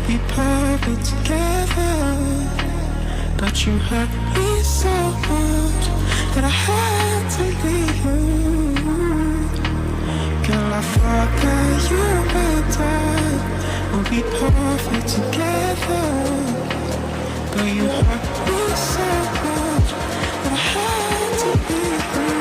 We'd be perfect together, but you hurt me so much that I had to leave you. Girl, I thought that you and I would be perfect together, but you hurt me so much that I had to leave you.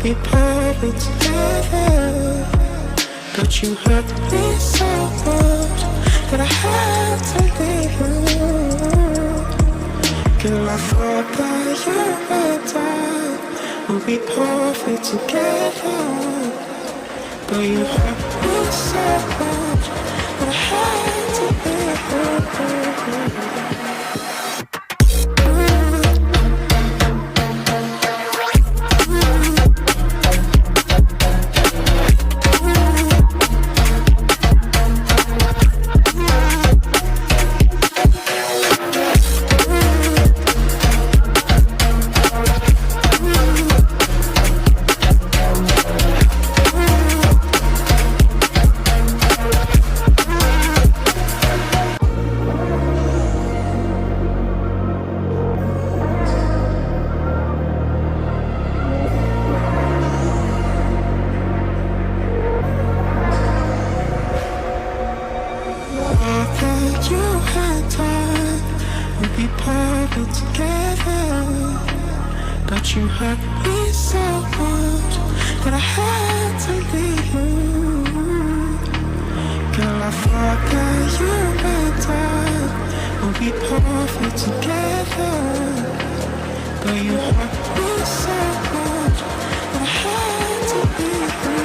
Be perfect together, but you hurt me so much that I had to leave you. Girl, I thought that you and I would be perfect together, but you hurt me so much that I had to leave you. You hurt me so much that I had to leave you. Girl, I thought that you and I would be perfect together, but you hurt me so much that I had to leave you.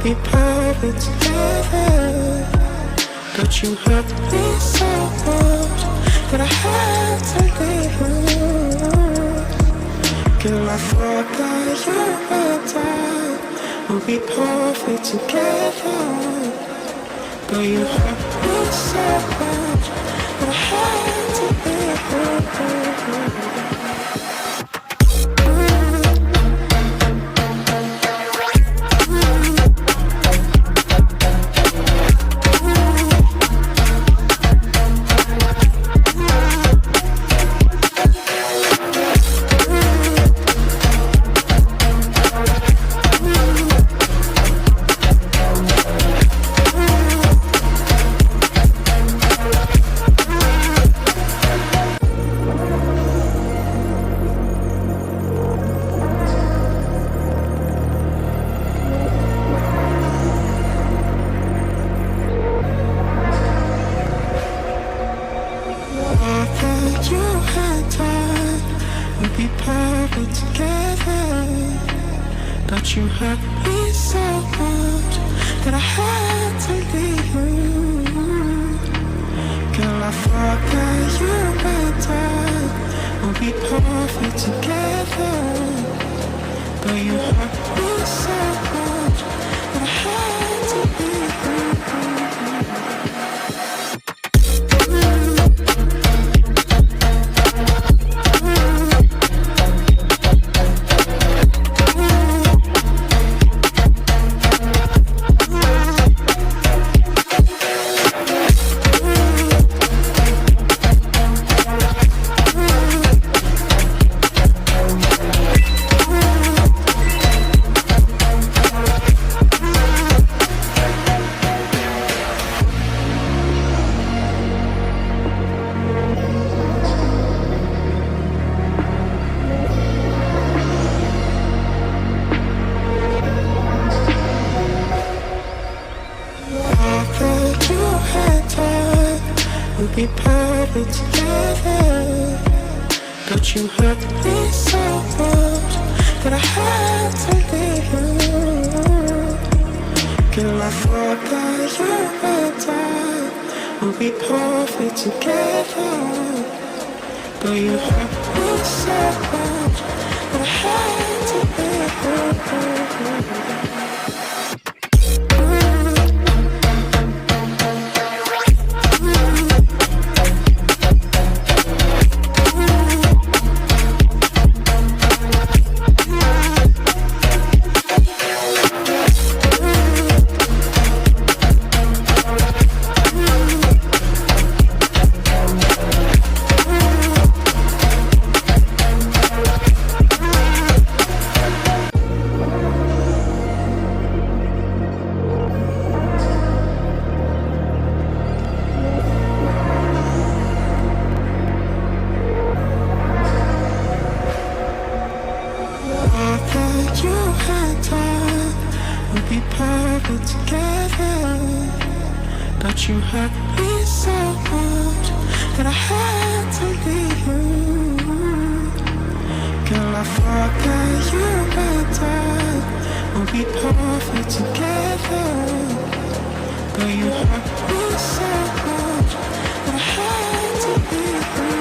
Be perfect together, but you hurt me so much that I had to leave you. Girl, I thought that you and I would be perfect together, but you hurt me so much that I had to leave you. But you hurt me so much that I had to leave you. Girl, I thought that you and I would be perfect together, but you hurt me so much be perfect together. But you hurt me so much that I had to leave you. Girl, I thought that you and I would be perfect together. But you hurt me so much that I had to leave you. But you hurt me so much that I had to leave you. Girl, I thought that you and I would be perfect together. But you hurt me so much that I had to leave you.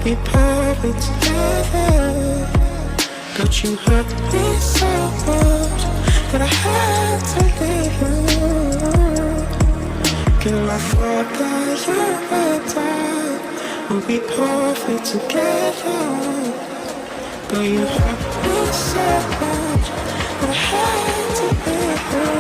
Be perfect together. But you hurt me so much that I had to leave you. Girl, I thought that you and I would be perfect together. But you hurt me so much that I had to leave you.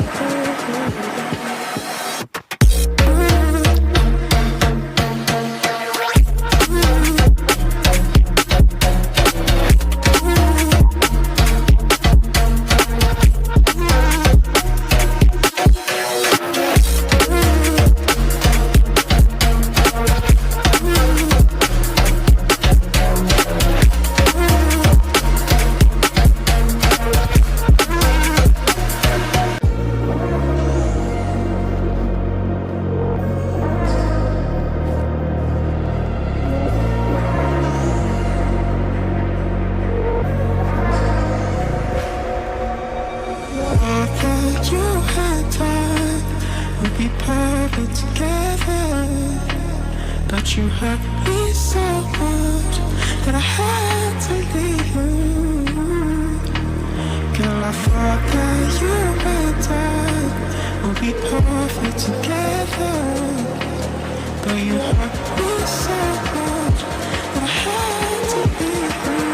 Be perfect together. But you hurt me so much that I had to leave you. Girl, I thought that you and I would be perfect together. But you hurt me so much that I had to leave you.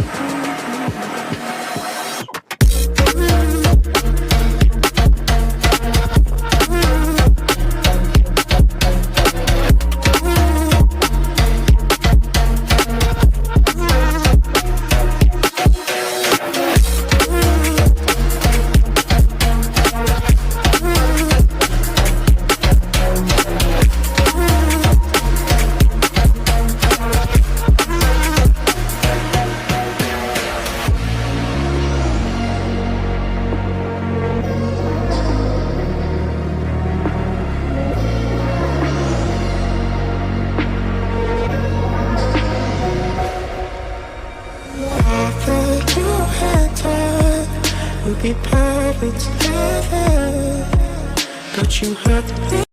Be perfect together, but you hurt me.